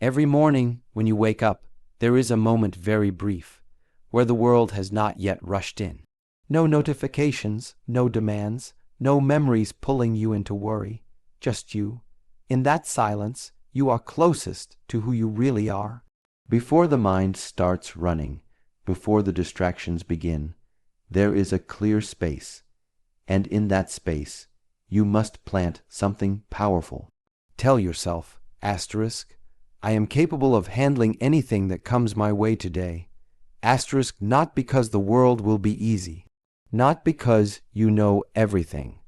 Every morning when you wake up, there is a moment very brief, where the world has not yet rushed in. No notifications, no demands, no memories pulling you into worry, just you. In that silence, you are closest to who you really are. Before the mind starts running, before the distractions begin, there is a clear space, and in that space, you must plant something powerful. Tell yourself, asterisk, I am capable of handling anything that comes my way today. Asterisk, not because the world will be easy, not because you know everything,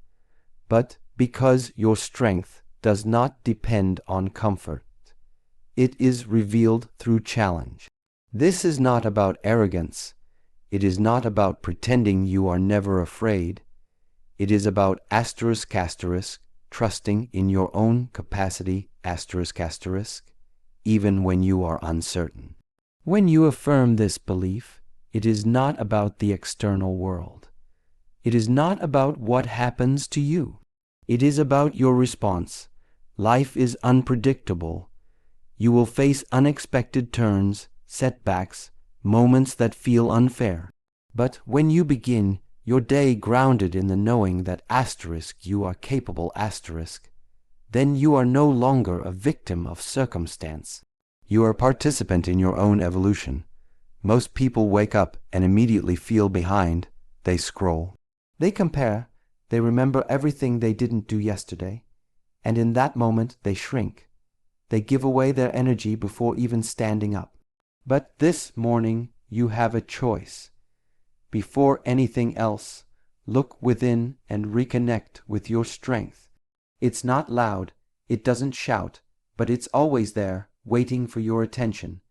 but because your strength does not depend on comfort. It is revealed through challenge. This is not about arrogance. It is not about pretending you are never afraid. It is about asterisk, trusting in your own capacity, asterisk, even when you are uncertain. When you affirm this belief, it is not about the external world. It is not about what happens to you. It is about your response. Life is unpredictable. You will face unexpected turns, setbacks, moments that feel unfair. But when you begin your day grounded in the knowing that asterisk you are capable, asterisk, then you are no longer a victim of circumstance. You are a participant in your own evolution. Most people wake up and immediately feel behind. They scroll. They compare. They remember everything they didn't do yesterday. And in that moment they shrink. They give away their energy before even standing up. But this morning you have a choice. Before anything else, look within and reconnect with your strength. It's not loud, it doesn't shout, but it's always there, waiting for your attention.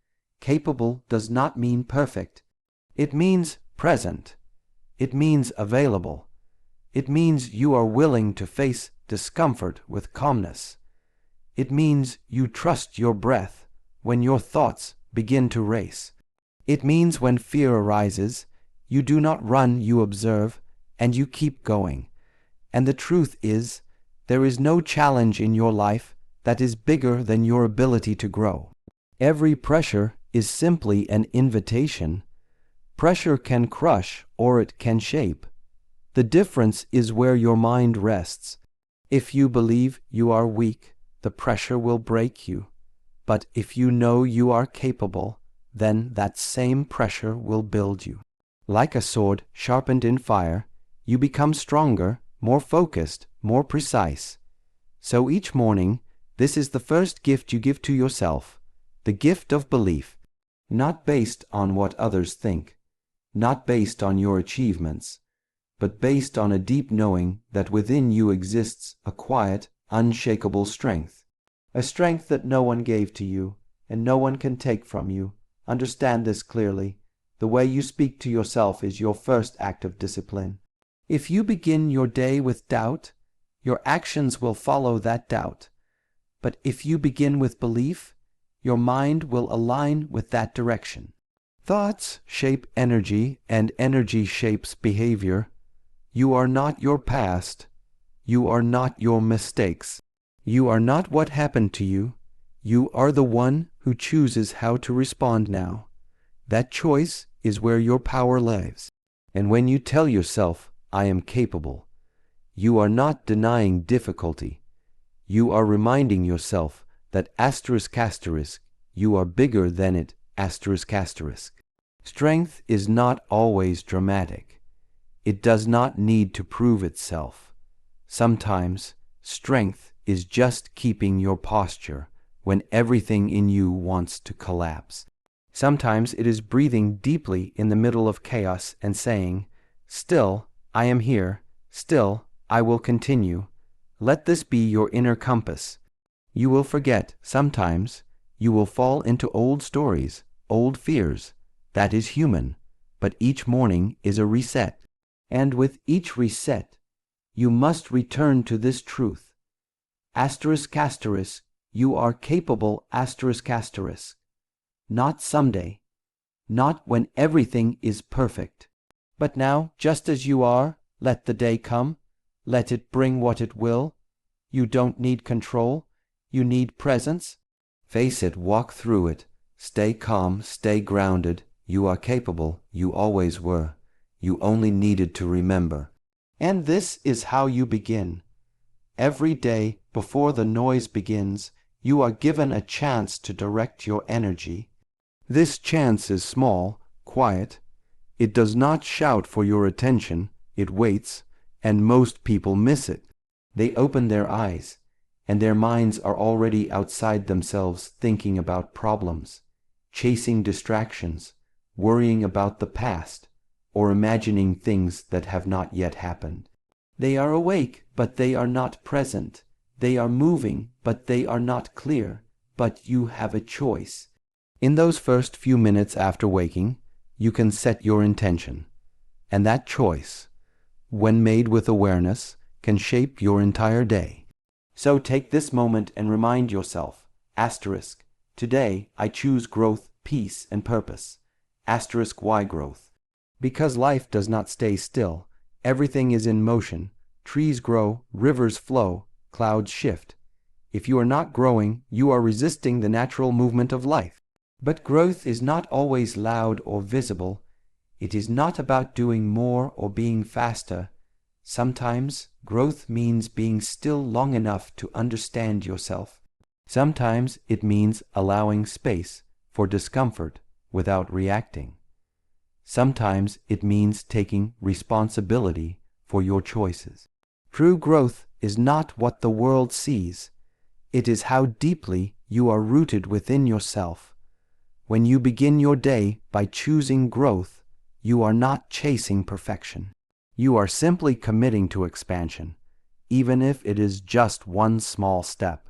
Capable does not mean perfect. It means present. It means available. It means you are willing to face discomfort with calmness. It means you trust your breath when your thoughts begin to race. It means when fear arises, you do not run, you observe, and you keep going. And the truth is, there is no challenge in your life that is bigger than your ability to grow. Every pressure is simply an invitation. Pressure can crush or it can shape. The difference is where your mind rests. If you believe you are weak, the pressure will break you. But if you know you are capable, then that same pressure will build you. Like a sword sharpened in fire, you become stronger, more focused, more precise. So each morning, this is the first gift you give to yourself, the gift of belief, not based on what others think, not based on your achievements, but based on a deep knowing that within you exists a quiet, unshakable strength, a strength that no one gave to you and no one can take from you. Understand this clearly. The way you speak to yourself is your first act of discipline. If you begin your day with doubt, your actions will follow that doubt. But if you begin with belief, your mind will align with that direction. Thoughts shape energy, and energy shapes behavior. You are not your past. You are not your mistakes. You are not what happened to you. You are the one who chooses how to respond now. That choice is where your power lies. And when you tell yourself, I am capable, you are not denying difficulty. You are reminding yourself that asterisk, you are bigger than it, asterisk. Strength is not always dramatic. It does not need to prove itself. Sometimes strength is just keeping your posture when everything in you wants to collapse. Sometimes it is breathing deeply in the middle of chaos and saying, still, I am here. Still, I will continue. Let this be your inner compass. You will forget sometimes. You will fall into old stories, old fears. That is human. But each morning is a reset. And with each reset, you must return to this truth. Asterisk, you are capable, asterisk. Not someday. Not when everything is perfect. But now, just as you are, let the day come. Let it bring what it will. You don't need control. You need presence. Face it, walk through it. Stay calm, stay grounded. You are capable. You always were. You only needed to remember. And this is how you begin. Every day, before the noise begins, you are given a chance to direct your energy. This chance is small, quiet. It does not shout for your attention. It waits, and most people miss it. They open their eyes, and their minds are already outside themselves, thinking about problems, chasing distractions, worrying about the past, or imagining things that have not yet happened. They are awake, but they are not present. They are moving, but they are not clear. But you have a choice. In those first few minutes after waking, you can set your intention. And that choice, when made with awareness, can shape your entire day. So take this moment and remind yourself, asterisk, today I choose growth, peace, and purpose. Asterisk, why growth? Because life does not stay still. Everything is in motion. Trees grow, rivers flow, clouds shift. If you are not growing, you are resisting the natural movement of life. But growth is not always loud or visible. It is not about doing more or being faster. Sometimes growth means being still long enough to understand yourself. Sometimes it means allowing space for discomfort without reacting. Sometimes it means taking responsibility for your choices. True growth is not what the world sees. It is how deeply you are rooted within yourself. When you begin your day by choosing growth, you are not chasing perfection. You are simply committing to expansion, even if it is just one small step,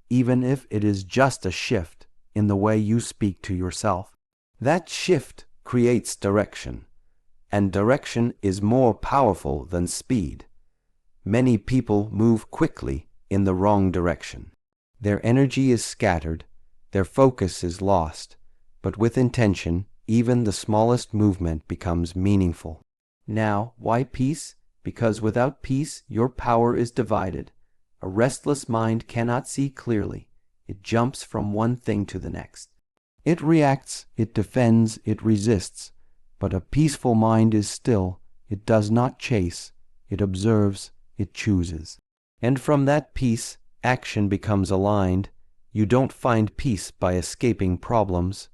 even if it is just a shift in the way you speak to yourself. That shift creates direction, and direction is more powerful than speed. Many people move quickly in the wrong direction. Their energy is scattered, their focus is lost, but with intention, even the smallest movement becomes meaningful. Now, why peace? Because without peace, your power is divided. A restless mind cannot see clearly. It jumps from one thing to the next. It reacts, it defends, it resists. But a peaceful mind is still. It does not chase. It observes, it chooses. And from that peace, action becomes aligned. You don't find peace by escaping problems.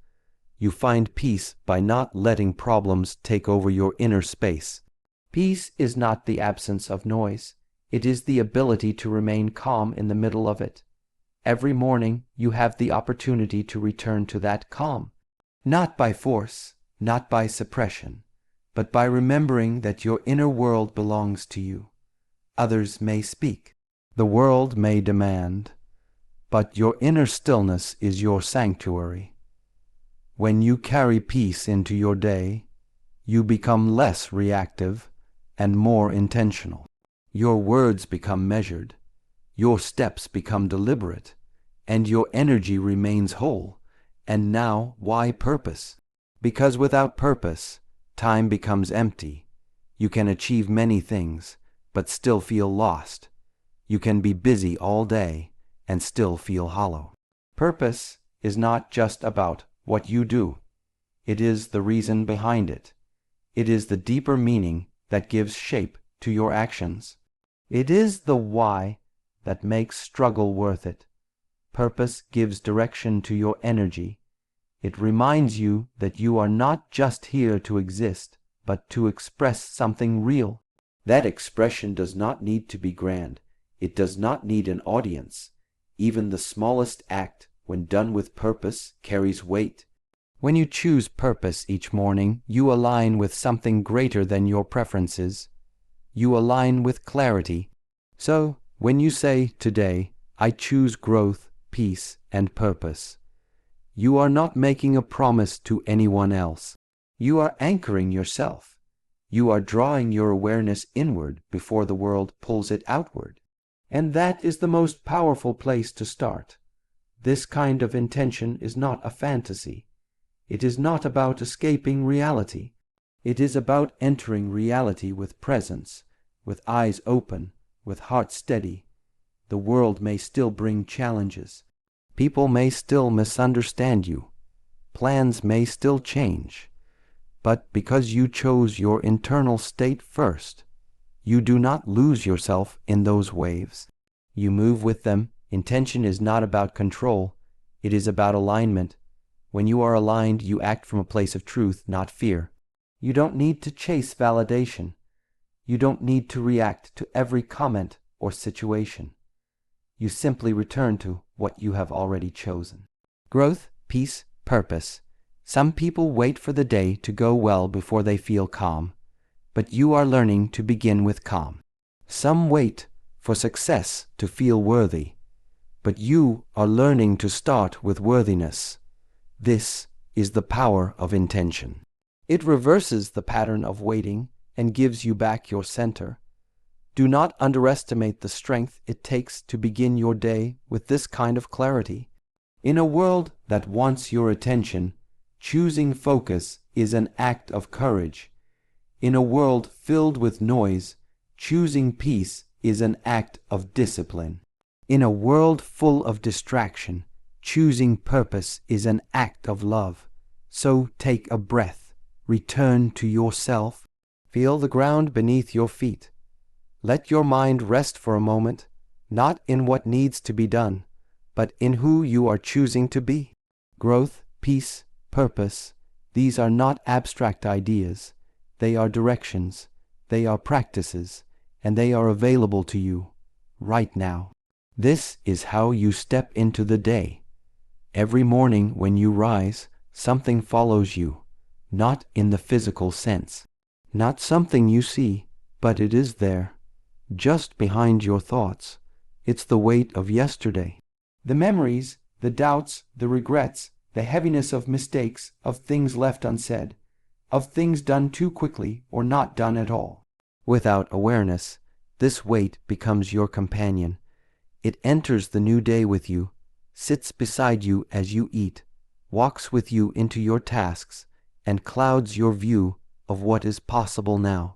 You find peace by not letting problems take over your inner space. Peace is not the absence of noise. It is the ability to remain calm in the middle of it. Every morning you have the opportunity to return to that calm, not by force, not by suppression, but by remembering that your inner world belongs to you. Others may speak, the world may demand, but your inner stillness is your sanctuary. When you carry peace into your day, you become less reactive and more intentional. Your words become measured, your steps become deliberate, and your energy remains whole. And now, why purpose? Because without purpose, time becomes empty. You can achieve many things, but still feel lost. You can be busy all day and still feel hollow. Purpose is not just about what you do. It is the reason behind it. It is the deeper meaning that gives shape to your actions. It is the why that makes struggle worth it. Purpose gives direction to your energy. It reminds you that you are not just here to exist, but to express something real. That expression does not need to be grand. It does not need an audience. Even the smallest act, when done with purpose, carries weight. When you choose purpose each morning, you align with something greater than your preferences. You align with clarity. So, when you say, today, I choose growth, peace, and purpose, you are not making a promise to anyone else. You are anchoring yourself. You are drawing your awareness inward before the world pulls it outward. And that is the most powerful place to start. This kind of intention is not a fantasy. It is not about escaping reality. It is about entering reality with presence, with eyes open, with heart steady. The world may still bring challenges. People may still misunderstand you. Plans may still change. But because you chose your internal state first, you do not lose yourself in those waves. You move with them. Intention is not about control. It is about alignment. When you are aligned, you act from a place of truth, not fear. You don't need to chase validation. You don't need to react to every comment or situation. You simply return to what you have already chosen. Growth, peace, purpose. Some people wait for the day to go well before they feel calm, but you are learning to begin with calm. Some wait for success to feel worthy, but you are learning to start with worthiness. This is the power of intention. It reverses the pattern of waiting and gives you back your center. Do not underestimate the strength it takes to begin your day with this kind of clarity. In a world that wants your attention, choosing focus is an act of courage. In a world filled with noise, choosing peace is an act of discipline. In a world full of distraction, choosing purpose is an act of love. So take a breath, return to yourself, feel the ground beneath your feet. Let your mind rest for a moment, not in what needs to be done, but in who you are choosing to be. Growth, peace, purpose, these are not abstract ideas. They are directions, they are practices, and they are available to you right now. This is how you step into the day. Every morning when you rise, something follows you, not in the physical sense. Not something you see, but it is there, just behind your thoughts. It's the weight of yesterday. The memories, the doubts, the regrets, the heaviness of mistakes, of things left unsaid, of things done too quickly or not done at all. Without awareness, this weight becomes your companion. It enters the new day with you, sits beside you as you eat, walks with you into your tasks, and clouds your view of what is possible now.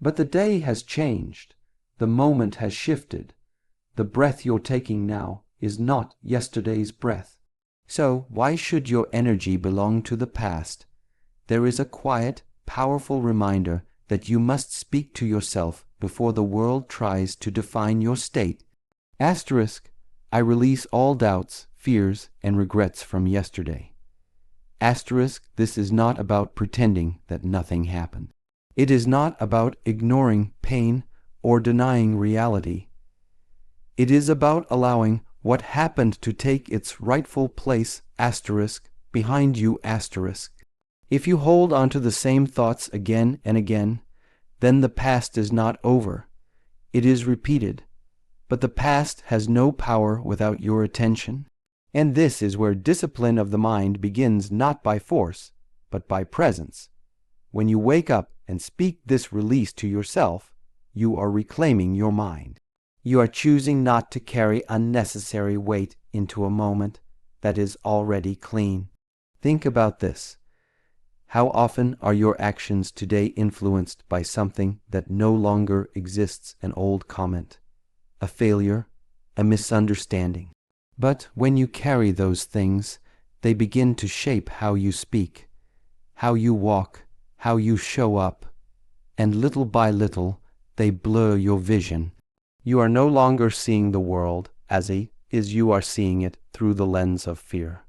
But the day has changed. The moment has shifted. The breath you're taking now is not yesterday's breath. So why should your energy belong to the past? There is a quiet, powerful reminder that you must speak to yourself before the world tries to define your state. Asterisk, I release all doubts, fears, and regrets from yesterday. Asterisk, this is not about pretending that nothing happened. It is not about ignoring pain or denying reality. It is about allowing what happened to take its rightful place, asterisk, behind you, asterisk. If you hold on to the same thoughts again and again, then the past is not over. It is repeated. But the past has no power without your attention. And this is where discipline of the mind begins, not by force, but by presence. When you wake up and speak this release to yourself, you are reclaiming your mind. You are choosing not to carry unnecessary weight into a moment that is already clean. Think about this. How often are your actions today influenced by something that no longer exists? An old comment, a failure, a misunderstanding. But when you carry those things, they begin to shape how you speak, how you walk, how you show up, and little by little, they blur your vision. You are no longer seeing the world as you are seeing it through the lens of fear.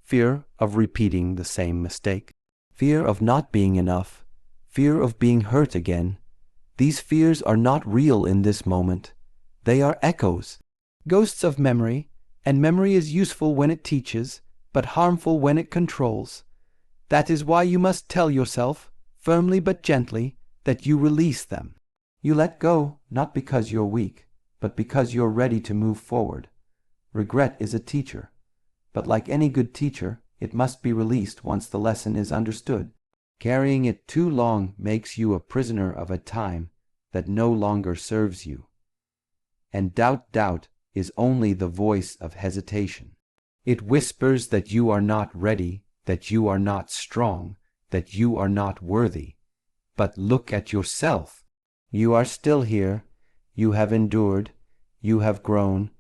Fear of repeating the same mistake, fear of not being enough, fear of being hurt again. These fears are not real in this moment. They are echoes, ghosts of memory, and memory is useful when it teaches, but harmful when it controls. That is why you must tell yourself, firmly but gently, that you release them. You let go, not because you're weak, but because you're ready to move forward. Regret is a teacher, but like any good teacher, it must be released once the lesson is understood. Carrying it too long makes you a prisoner of a time that no longer serves you. And doubt is only the voice of hesitation. It whispers that you are not ready, that you are not strong, that you are not worthy. But look at yourself. You are still here. You have endured. You have grown.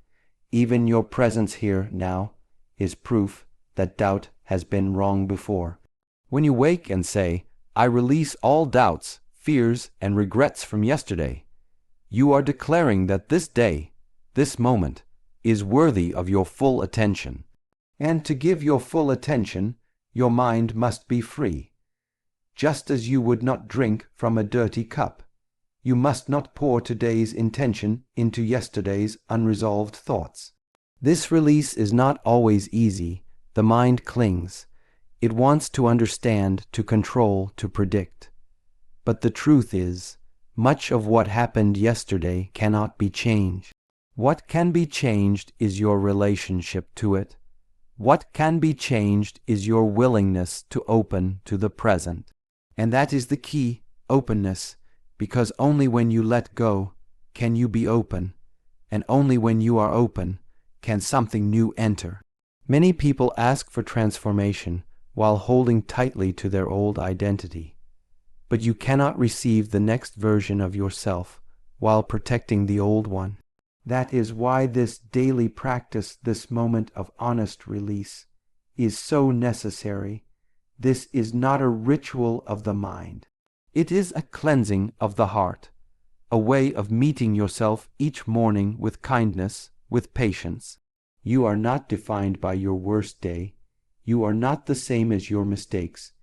Even your presence here now is proof that doubt has been wrong before. When you wake and say, "I release all doubts, fears, and regrets from yesterday," you are declaring that this day, this moment, is worthy of your full attention. And to give your full attention, your mind must be free. Just as you would not drink from a dirty cup, you must not pour today's intention into yesterday's unresolved thoughts. This release is not always easy. The mind clings. It wants to understand, to control, to predict. But the truth is, much of what happened yesterday cannot be changed. What can be changed is your relationship to it. What can be changed is your willingness to open to the present. And that is the key, openness, because only when you let go can you be open, and only when you are open can something new enter. Many people ask for transformation while holding tightly to their old identity. But you cannot receive the next version of yourself while protecting the old one. That is why this daily practice, this moment of honest release, is so necessary. This is not a ritual of the mind. It is a cleansing of the heart, a way of meeting yourself each morning with kindness, with patience. You are not defined by your worst day. You are not the same as your mistakes.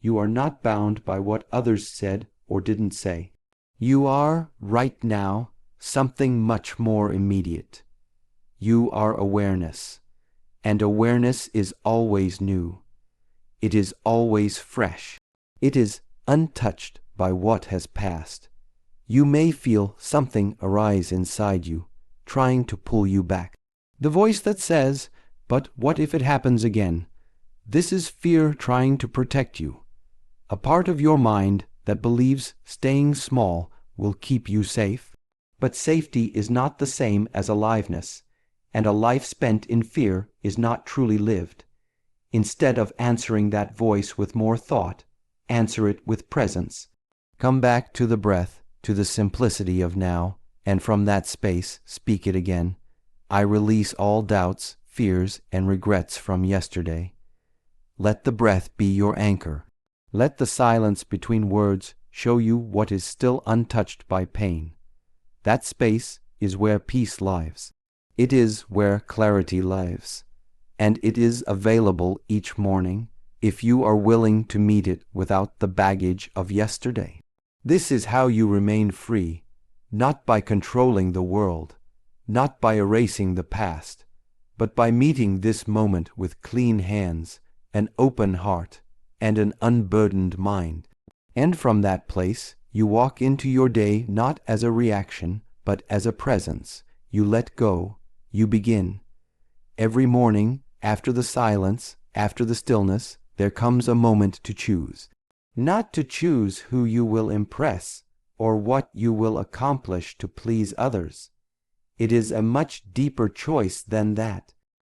You are not bound by what others said or didn't say. You are, right now, something much more immediate. You are awareness, and awareness is always new. It is always fresh. It is untouched by what has passed. You may feel something arise inside you, trying to pull you back. The voice that says, "But what if it happens again?" This is fear trying to protect you. A part of your mind that believes staying small will keep you safe. But safety is not the same as aliveness, and a life spent in fear is not truly lived. Instead of answering that voice with more thought, answer it with presence. Come back to the breath, to the simplicity of now, and from that space speak it again. I release all doubts, fears, and regrets from yesterday. Let the breath be your anchor. Let the silence between words show you what is still untouched by pain. That space is where peace lives. It is where clarity lives. And it is available each morning if you are willing to meet it without the baggage of yesterday. This is how you remain free, not by controlling the world, not by erasing the past, but by meeting this moment with clean hands, an open heart, and an unburdened mind. And from that place, you walk into your day not as a reaction, but as a presence. You let go, you begin. Every morning, after the silence, after the stillness, there comes a moment to choose. Not to choose who you will impress or what you will accomplish to please others. It is a much deeper choice than that.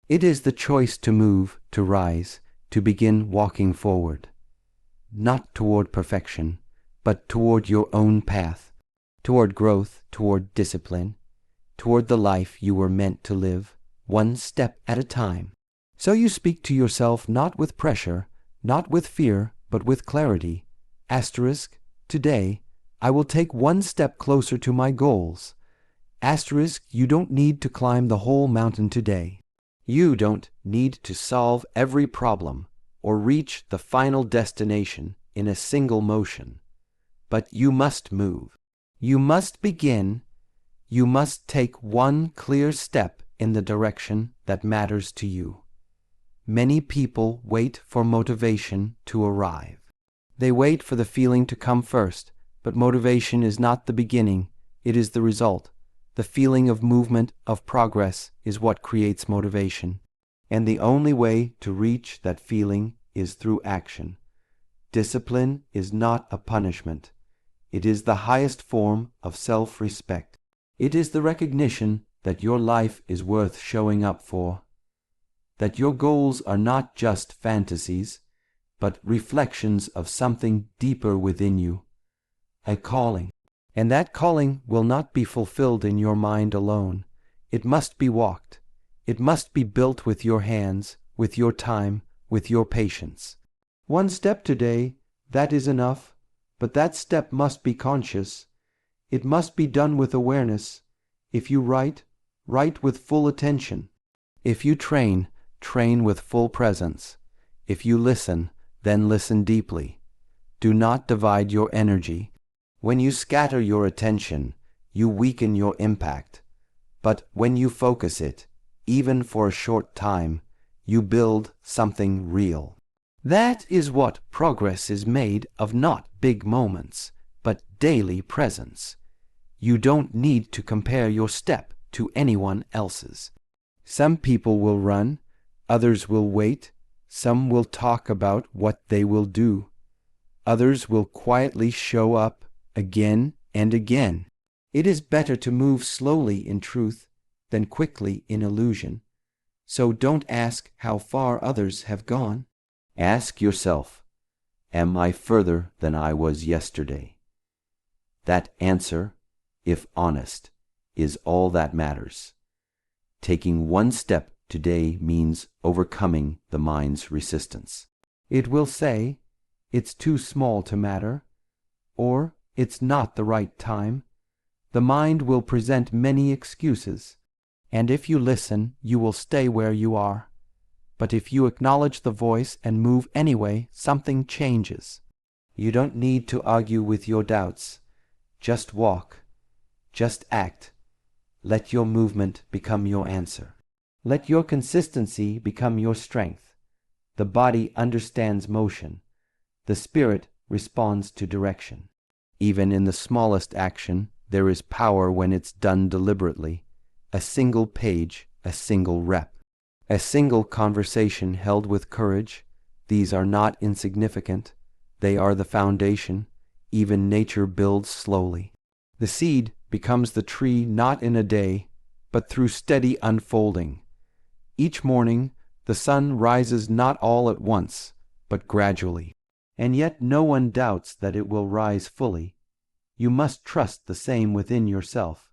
It is the choice to move, to rise, to begin walking forward. Not toward perfection, but toward your own path, toward growth, toward discipline, toward the life you were meant to live, one step at a time. So you speak to yourself not with pressure, not with fear, but with clarity. Asterisk, today, I will take one step closer to my goals. Asterisk, you don't need to climb the whole mountain today. You don't need to solve every problem or reach the final destination in a single motion. But you must move. You must begin. You must take one clear step in the direction that matters to you. Many people wait for motivation to arrive. They wait for the feeling to come first, but motivation is not the beginning, it is the result. The feeling of movement, of progress, is what creates motivation. And the only way to reach that feeling is through action. Discipline is not a punishment. It is the highest form of self-respect. It is the recognition that your life is worth showing up for, that your goals are not just fantasies, but reflections of something deeper within you, a calling. And that calling will not be fulfilled in your mind alone. It must be walked. It must be built with your hands, with your time, with your patience. One step today, that is enough, but that step must be conscious. It must be done with awareness. If you write, write with full attention. If you train, train with full presence. If you listen, then listen deeply. Do not divide your energy. When you scatter your attention, you weaken your impact. But when you focus it, even for a short time, you build something real. That is what progress is made of, not big moments, but daily presence. You don't need to compare your step to anyone else's. Some people will run, others will wait, some will talk about what they will do. Others will quietly show up again and again. It is better to move slowly in truth than quickly in illusion. So don't ask how far others have gone. Ask yourself, am I further than I was yesterday? That answer, if honest, is all that matters. Taking one step today means overcoming the mind's resistance. It will say, it's too small to matter, or it's not the right time. The mind will present many excuses, and if you listen, you will stay where you are. But if you acknowledge the voice and move anyway, something changes. You don't need to argue with your doubts. Just walk. Just act. Let your movement become your answer. Let your consistency become your strength. The body understands motion. The spirit responds to direction. Even in the smallest action, there is power when it's done deliberately. A single page, a single rep. A single conversation held with courage. These are not insignificant. They are the foundation. Even nature builds slowly. The seed becomes the tree not in a day, but through steady unfolding. Each morning, the sun rises not all at once, but gradually. And yet no one doubts that it will rise fully. You must trust the same within yourself,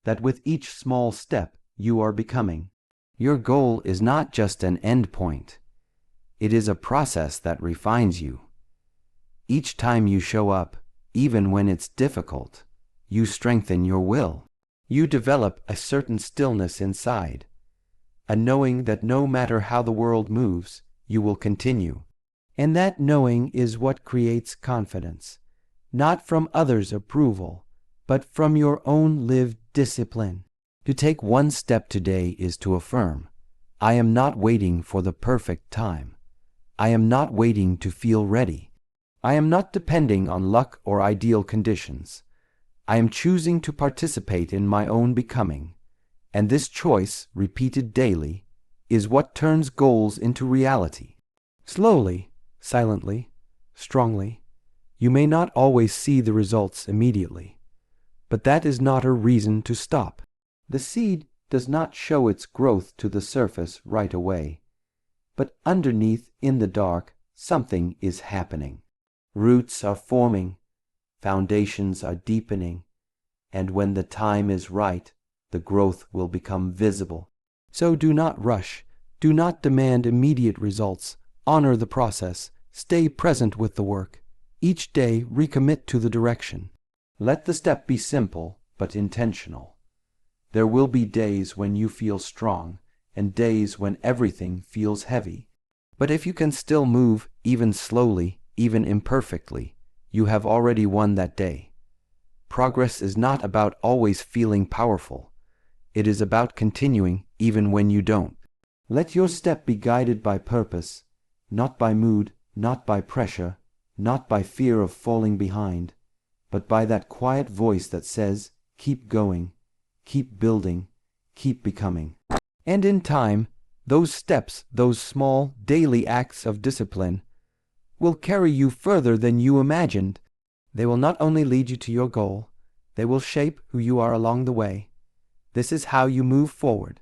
that with each small step you are becoming. Your goal is not just an end point. It is a process that refines you. Each time you show up, even when it's difficult, you strengthen your will. You develop a certain stillness inside, a knowing that no matter how the world moves, you will continue. And that knowing is what creates confidence, not from others' approval, but from your own lived discipline. To take one step today is to affirm, I am not waiting for the perfect time. I am not waiting to feel ready. I am not depending on luck or ideal conditions. I am choosing to participate in my own becoming. And this choice, repeated daily, is what turns goals into reality. Slowly, silently, strongly, you may not always see the results immediately, but that is not a reason to stop. The seed does not show its growth to the surface right away, but underneath in the dark, something is happening. Roots are forming, foundations are deepening, and when the time is right, the growth will become visible. So do not rush, do not demand immediate results, honor the process, stay present with the work. Each day recommit to the direction. Let the step be simple but intentional. There will be days when you feel strong and days when everything feels heavy. But if you can still move, even slowly, even imperfectly, you have already won that day. Progress is not about always feeling powerful. It is about continuing even when you don't. Let your step be guided by purpose, not by mood, not by pressure, not by fear of falling behind, but by that quiet voice that says, keep going, keep building, keep becoming. And in time, those steps, those small, daily acts of discipline, will carry you further than you imagined. They will not only lead you to your goal, they will shape who you are along the way. This is how you move forward.